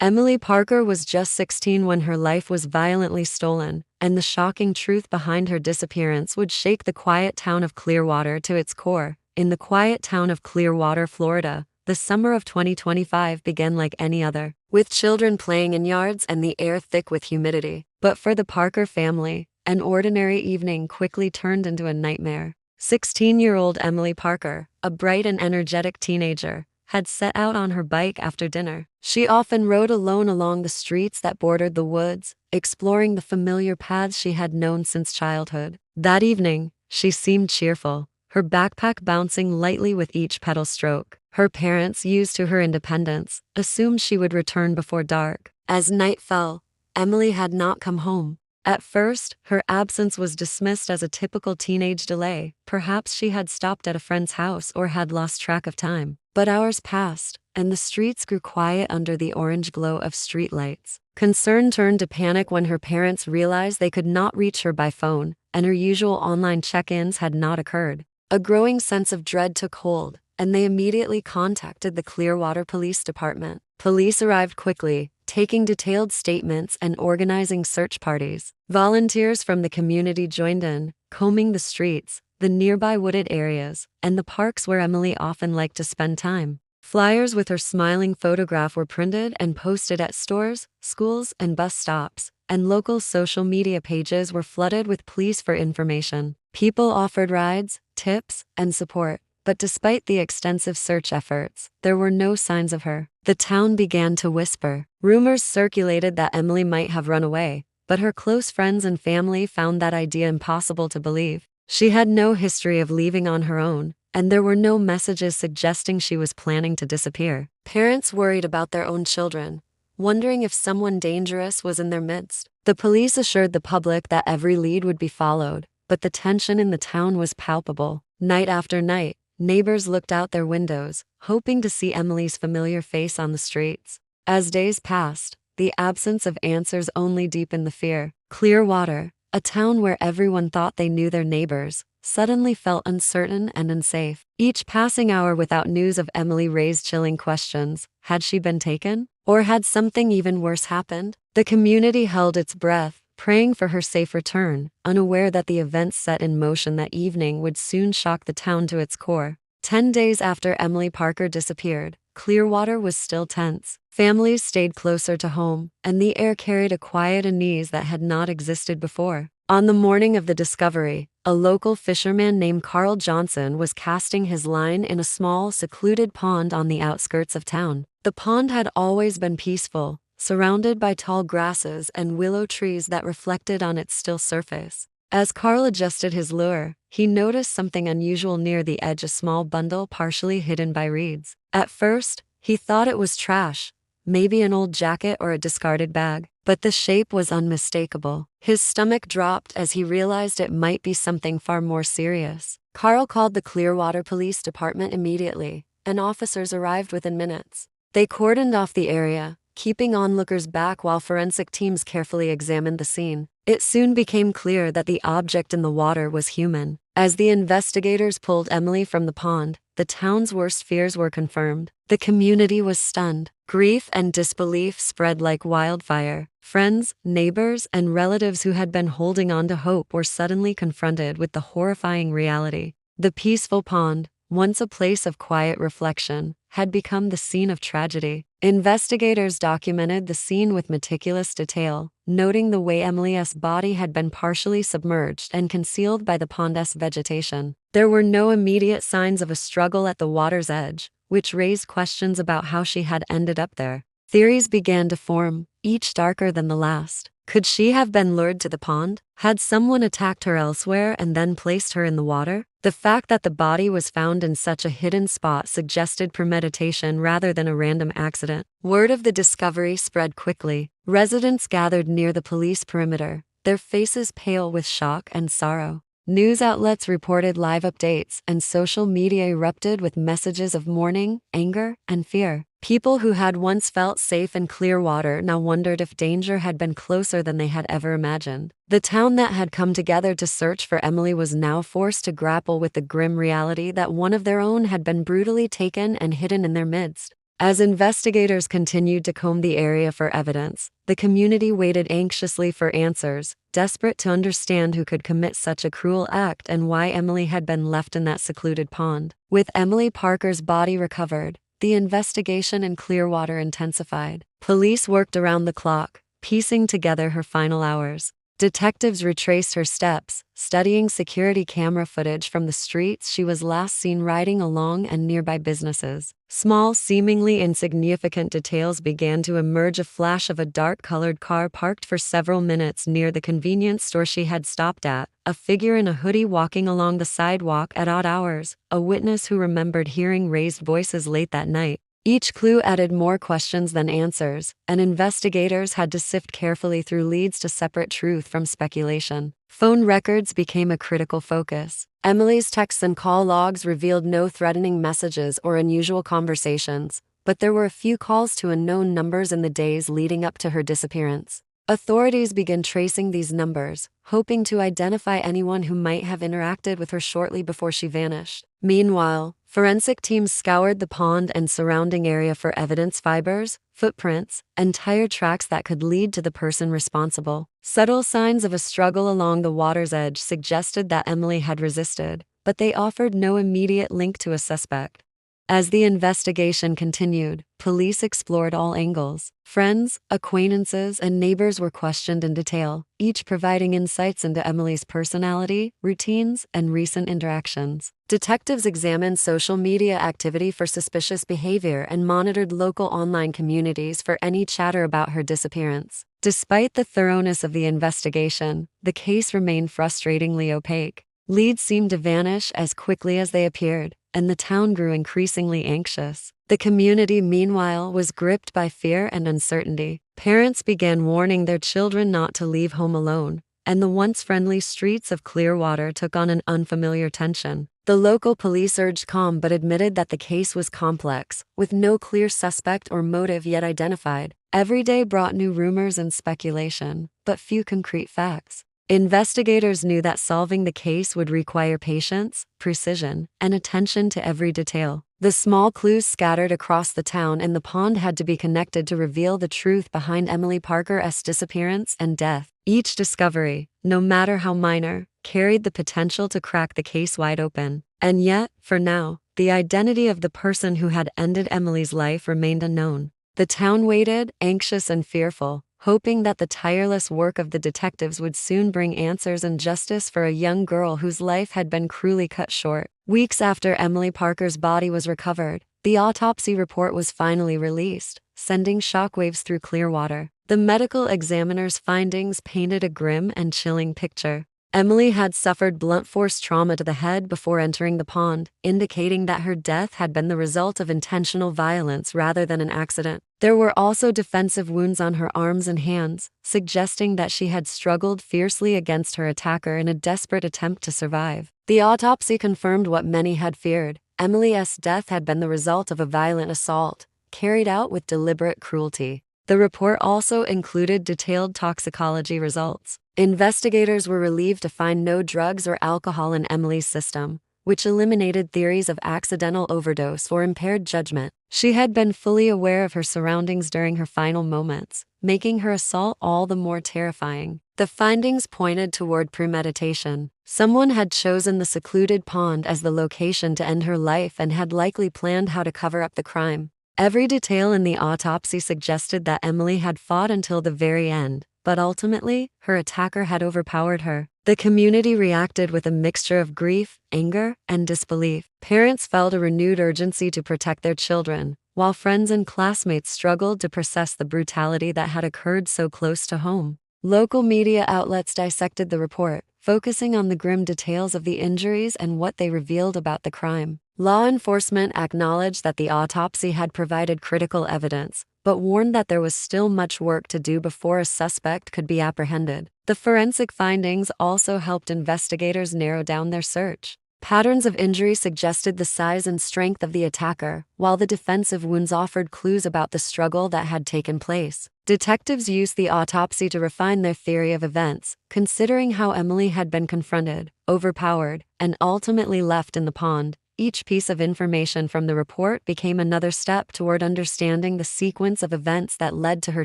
Emily Parker was just 16 when her life was violently stolen, and the shocking truth behind her disappearance would shake the quiet town of Clearwater to its core. In the quiet town of Clearwater, Florida, the summer of 2025 began like any other, with children playing in yards and the air thick with humidity. But for the Parker family, an ordinary evening quickly turned into a nightmare. 16-year-old Emily Parker, a bright and energetic teenager, had set out on her bike after dinner. She often rode alone along the streets that bordered the woods, exploring the familiar paths she had known since childhood. That evening, she seemed cheerful, her backpack bouncing lightly with each pedal stroke. Her parents, used to her independence, assumed she would return before dark. As night fell, Emily had not come home. At first, her absence was dismissed as a typical teenage delay. Perhaps she had stopped at a friend's house or had lost track of time. But hours passed, and the streets grew quiet under the orange glow of streetlights. Concern turned to panic when her parents realized they could not reach her by phone, and her usual online check-ins had not occurred. A growing sense of dread took hold, and they immediately contacted the Clearwater Police Department. Police arrived quickly, taking detailed statements and organizing search parties. Volunteers from the community joined in, combing the streets, the nearby wooded areas, and the parks where Emily often liked to spend time. Flyers with her smiling photograph were printed and posted at stores, schools, and bus stops, and local social media pages were flooded with pleas for information. People offered rides, tips, and support. But despite the extensive search efforts, there were no signs of her. The town began to whisper. Rumors circulated that Emily might have run away, but her close friends and family found that idea impossible to believe. She had no history of leaving on her own, and there were no messages suggesting she was planning to disappear. Parents worried about their own children, wondering if someone dangerous was in their midst. The police assured the public that every lead would be followed, but the tension in the town was palpable. Night after night, neighbors looked out their windows, hoping to see Emily's familiar face on the streets. As days passed, the absence of answers only deepened the fear. Clearwater, a town where everyone thought they knew their neighbors, suddenly felt uncertain and unsafe. Each passing hour without news of Emily raised chilling questions. Had she been taken? Or had something even worse happened? The community held its breath, praying for her safe return, unaware that the events set in motion that evening would soon shock the town to its core. 10 days after Emily Parker disappeared, Clearwater was still tense. Families stayed closer to home, and the air carried a quiet unease that had not existed before. On the morning of the discovery, a local fisherman named Carl Johnson was casting his line in a small, secluded pond on the outskirts of town. The pond had always been peaceful, surrounded by tall grasses and willow trees that reflected on its still surface. As Carl adjusted his lure, he noticed something unusual near the edge, a small bundle partially hidden by reeds. At first, he thought it was trash, maybe an old jacket or a discarded bag, but the shape was unmistakable. His stomach dropped as he realized it might be something far more serious. Carl called the Clearwater Police Department immediately, and officers arrived within minutes. They cordoned off the area, keeping onlookers back while forensic teams carefully examined the scene. It soon became clear that the object in the water was human. As the investigators pulled Emily from the pond, the town's worst fears were confirmed. The community was stunned. Grief and disbelief spread like wildfire. Friends, neighbors, and relatives who had been holding on to hope were suddenly confronted with the horrifying reality. The peaceful pond, once a place of quiet reflection, had become the scene of tragedy. Investigators documented the scene with meticulous detail, noting the way Emily's body had been partially submerged and concealed by the pond's vegetation. There were no immediate signs of a struggle at the water's edge, which raised questions about how she had ended up there. Theories began to form, each darker than the last. Could she have been lured to the pond? Had someone attacked her elsewhere and then placed her in the water? The fact that the body was found in such a hidden spot suggested premeditation rather than a random accident. Word of the discovery spread quickly. Residents gathered near the police perimeter, their faces pale with shock and sorrow. News outlets reported live updates, and social media erupted with messages of mourning, anger, and fear. People who had once felt safe in Clearwater now wondered if danger had been closer than they had ever imagined. The town that had come together to search for Emily was now forced to grapple with the grim reality that one of their own had been brutally taken and hidden in their midst. As investigators continued to comb the area for evidence, the community waited anxiously for answers, desperate to understand who could commit such a cruel act and why Emily had been left in that secluded pond. With Emily Parker's body recovered, the investigation in Clearwater intensified. Police worked around the clock, piecing together her final hours. Detectives retraced her steps, studying security camera footage from the streets she was last seen riding along and nearby businesses. Small, seemingly insignificant details began to emerge: a flash of a dark-colored car parked for several minutes near the convenience store she had stopped at, a figure in a hoodie walking along the sidewalk at odd hours, a witness who remembered hearing raised voices late that night. Each clue added more questions than answers, and investigators had to sift carefully through leads to separate truth from speculation. Phone records became a critical focus. Emily's texts and call logs revealed no threatening messages or unusual conversations, but there were a few calls to unknown numbers in the days leading up to her disappearance. Authorities began tracing these numbers, hoping to identify anyone who might have interacted with her shortly before she vanished. Meanwhile, forensic teams scoured the pond and surrounding area for evidence: fibers, footprints, and tire tracks that could lead to the person responsible. Subtle signs of a struggle along the water's edge suggested that Emily had resisted, but they offered no immediate link to a suspect. As the investigation continued, police explored all angles. Friends, acquaintances, and neighbors were questioned in detail, each providing insights into Emily's personality, routines, and recent interactions. Detectives examined social media activity for suspicious behavior and monitored local online communities for any chatter about her disappearance. Despite the thoroughness of the investigation, the case remained frustratingly opaque. Leads seemed to vanish as quickly as they appeared, and the town grew increasingly anxious. The community, meanwhile, was gripped by fear and uncertainty. Parents began warning their children not to leave home alone, and the once friendly streets of Clearwater took on an unfamiliar tension. The local police urged calm but admitted that the case was complex, with no clear suspect or motive yet identified. Every day brought new rumors and speculation, but few concrete facts. Investigators knew that solving the case would require patience, precision, and attention to every detail. The small clues scattered across the town and the pond had to be connected to reveal the truth behind Emily Parker's disappearance and death. Each discovery, no matter how minor, carried the potential to crack the case wide open. And yet, for now, the identity of the person who had ended Emily's life remained unknown. The town waited, anxious and fearful, hoping that the tireless work of the detectives would soon bring answers and justice for a young girl whose life had been cruelly cut short. Weeks after Emily Parker's body was recovered, the autopsy report was finally released, sending shockwaves through Clearwater. The medical examiner's findings painted a grim and chilling picture. Emily had suffered blunt force trauma to the head before entering the pond, indicating that her death had been the result of intentional violence rather than an accident. There were also defensive wounds on her arms and hands, suggesting that she had struggled fiercely against her attacker in a desperate attempt to survive. The autopsy confirmed what many had feared: Emily's death had been the result of a violent assault, carried out with deliberate cruelty. The report also included detailed toxicology results. Investigators were relieved to find no drugs or alcohol in Emily's system, which eliminated theories of accidental overdose or impaired judgment. She had been fully aware of her surroundings during her final moments, making her assault all the more terrifying. The findings pointed toward premeditation. Someone had chosen the secluded pond as the location to end her life and had likely planned how to cover up the crime. Every detail in the autopsy suggested that Emily had fought until the very end, but ultimately, her attacker had overpowered her. The community reacted with a mixture of grief, anger, and disbelief. Parents felt a renewed urgency to protect their children, while friends and classmates struggled to process the brutality that had occurred so close to home. Local media outlets dissected the report, focusing on the grim details of the injuries and what they revealed about the crime. Law enforcement acknowledged that the autopsy had provided critical evidence, but warned that there was still much work to do before a suspect could be apprehended. The forensic findings also helped investigators narrow down their search. Patterns of injury suggested the size and strength of the attacker, while the defensive wounds offered clues about the struggle that had taken place. Detectives used the autopsy to refine their theory of events, considering how Emily had been confronted, overpowered, and ultimately left in the pond. Each piece of information from the report became another step toward understanding the sequence of events that led to her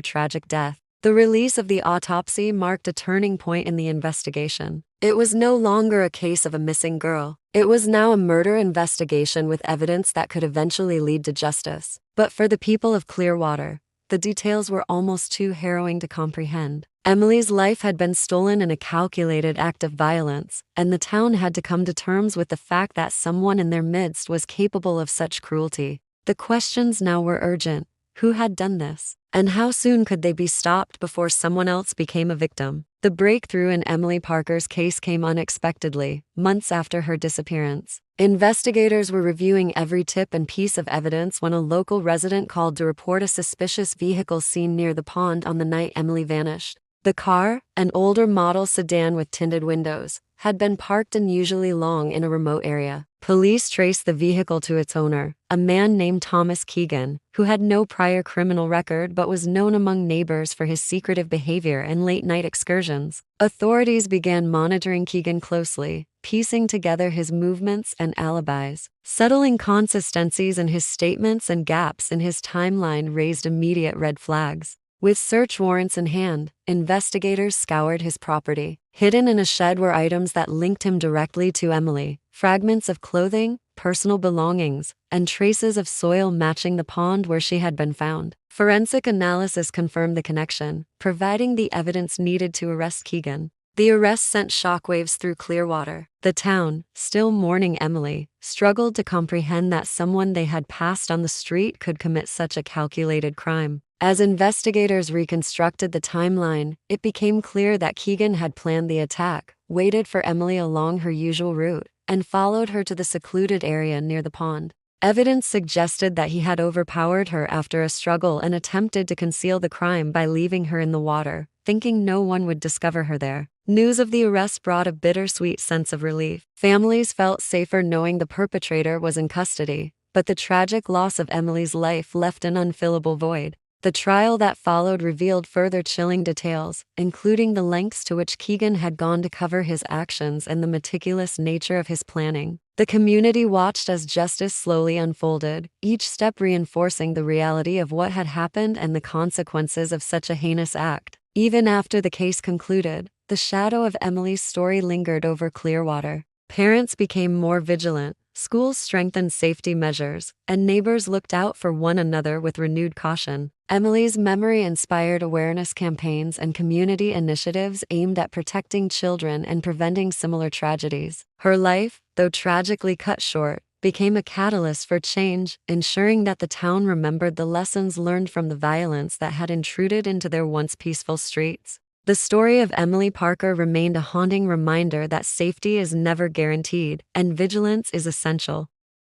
tragic death. The release of the autopsy marked a turning point in the investigation. It was no longer a case of a missing girl. It was now a murder investigation with evidence that could eventually lead to justice. But for the people of Clearwater, the details were almost too harrowing to comprehend. Emily's life had been stolen in a calculated act of violence, and the town had to come to terms with the fact that someone in their midst was capable of such cruelty. The questions now were urgent. Who had done this? And how soon could they be stopped before someone else became a victim? The breakthrough in Emily Parker's case came unexpectedly, months after her disappearance. Investigators were reviewing every tip and piece of evidence when a local resident called to report a suspicious vehicle seen near the pond on the night Emily vanished. The car, an older model sedan with tinted windows, had been parked unusually long in a remote area. Police traced the vehicle to its owner, a man named Thomas Keegan, who had no prior criminal record but was known among neighbors for his secretive behavior and late-night excursions. Authorities began monitoring Keegan closely, piecing together his movements and alibis. Subtle inconsistencies in his statements and gaps in his timeline raised immediate red flags. With search warrants in hand, investigators scoured his property. Hidden in a shed were items that linked him directly to Emily, fragments of clothing, personal belongings, and traces of soil matching the pond where she had been found. Forensic analysis confirmed the connection, providing the evidence needed to arrest Keegan. The arrest sent shockwaves through Clearwater. The town, still mourning Emily, struggled to comprehend that someone they had passed on the street could commit such a calculated crime. As investigators reconstructed the timeline, it became clear that Keegan had planned the attack, waited for Emily along her usual route, and followed her to the secluded area near the pond. Evidence suggested that he had overpowered her after a struggle and attempted to conceal the crime by leaving her in the water, thinking no one would discover her there. News of the arrest brought a bittersweet sense of relief. Families felt safer knowing the perpetrator was in custody, but the tragic loss of Emily's life left an unfillable void. The trial that followed revealed further chilling details, including the lengths to which Keegan had gone to cover his actions and the meticulous nature of his planning. The community watched as justice slowly unfolded, each step reinforcing the reality of what had happened and the consequences of such a heinous act. Even after the case concluded, the shadow of Emily's story lingered over Clearwater. Parents became more vigilant, schools strengthened safety measures, and neighbors looked out for one another with renewed caution. Emily's memory inspired awareness campaigns and community initiatives aimed at protecting children and preventing similar tragedies. Her life, though tragically cut short, became a catalyst for change, ensuring that the town remembered the lessons learned from the violence that had intruded into their once peaceful streets. The story of Emily Parker remained a haunting reminder that safety is never guaranteed, and vigilance is essential.